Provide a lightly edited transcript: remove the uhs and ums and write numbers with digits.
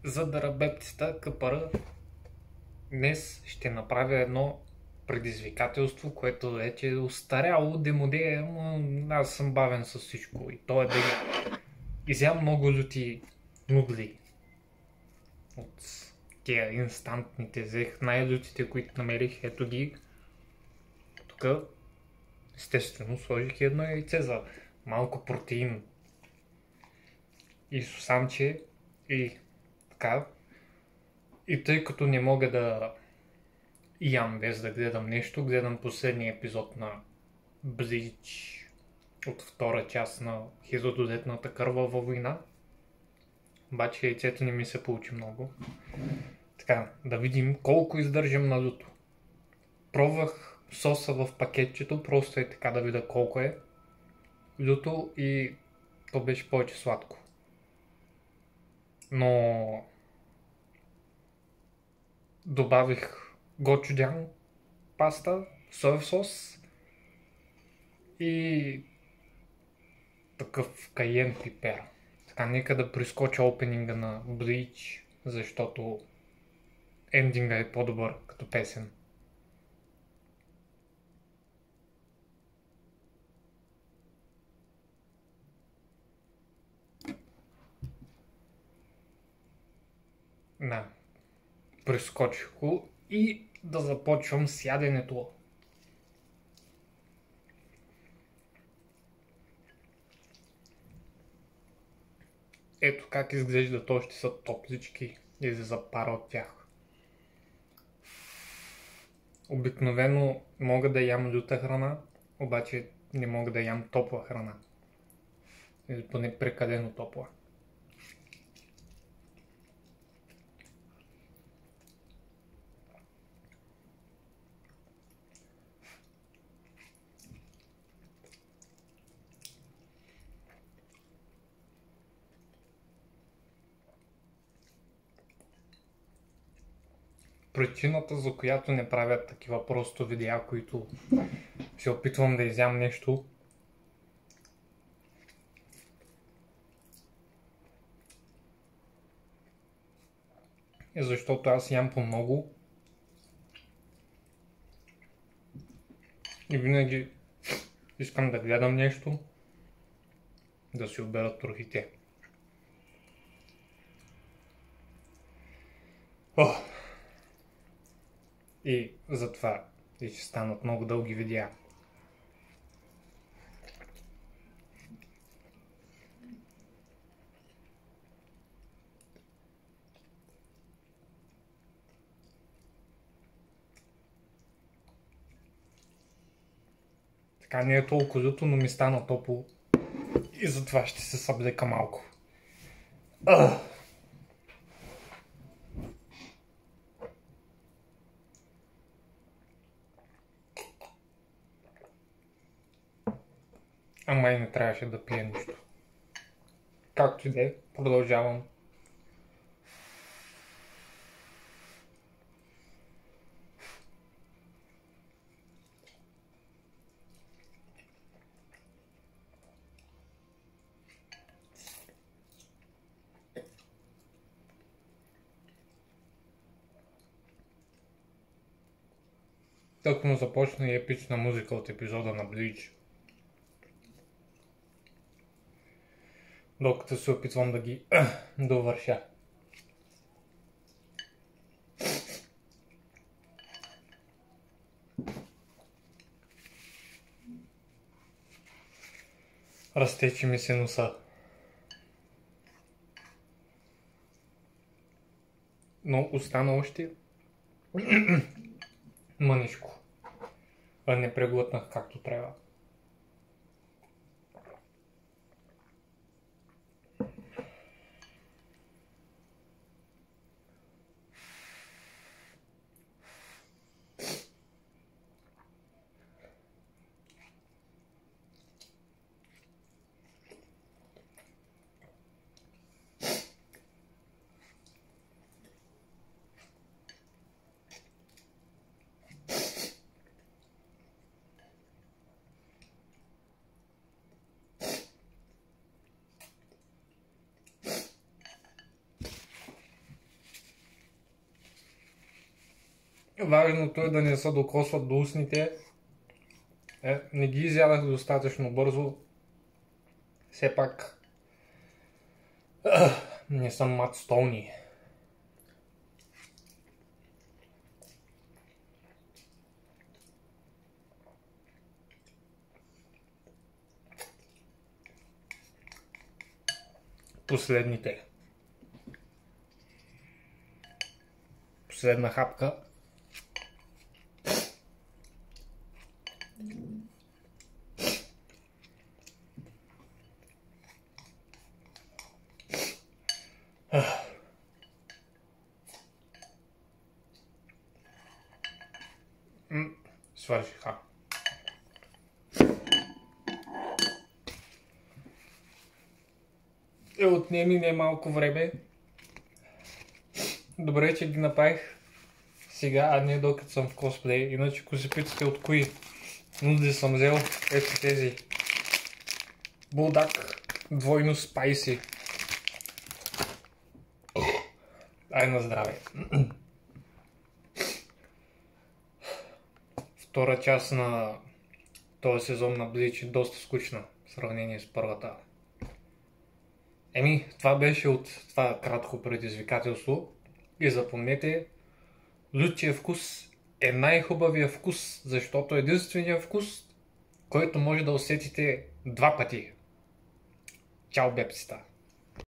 За дарабептиста капара днес ще направя едно предизвикателство, което вече е устаряло, демодея, но аз съм бавен с всичко. И то е да изям много люти нудли от тия инстантните. Взех най-лютите, които намерих, ето ги. Тук естествено сложих едно яйце за малко протеин и сусамче и така. И тъй като не мога да ям без да гледам нещо, гледам последния епизод на Блич от втора част на Хизододетната кървава война. Обаче яйцето не ми се получи много. Така, да видим колко издържам на люто. Пробвах соса в пакетчето, просто е така да видя колко е люто и то беше повече сладко. Но добавих гочудян паста, соев сос и такъв кайен пипер. Така, нека да прескоча опенинга на Bleach, защото ендинга е по-добър като песен. Да, прескочих го и да започвам с яденето. Ето как изглежда, то ще са топлички и се запара от тях. Обикновено мога да ям люта храна, обаче не мога да ям топла храна. Или поне прекалено топла. Причината, за която не правя такива просто видеа, които се опитвам да изям нещо, е защото аз ям по много и винаги искам да гледам нещо, да си оберат трохите. И затова и ще станат много дълги видеа. Така не е толкова люто, но ми стана топло и затова ще се съблека малко. Ама и не трябваше да пия нищо. Както и да е, продължавам. Тъкмо започна и епична музика от епизода на Bleach. Докато се опитвам да ги довърша. Разтече ми се носа. Но остана още мъничко. А не преглътнах както трябва. Важното е да не се докосват до устните. Не ги изядах достатъчно бързо. Все пак не съм Мат Стоуни. Последна хапка. Свършиха. Отнеми не малко време. Добре, че ги направих сега, а не докато съм в косплей. Иначе, ако се питате от кои нуди съм взел, ето тези. Булдак, двойно спайси. Ай на здраве. Втора част на този сезон на Блич е доста скучна в сравнение с първата. Това беше от това кратко предизвикателство. И запомнете, лютчия вкус е най-хубавия вкус, защото е единствения вкус, който може да усетите два пъти. Чао, бепсита!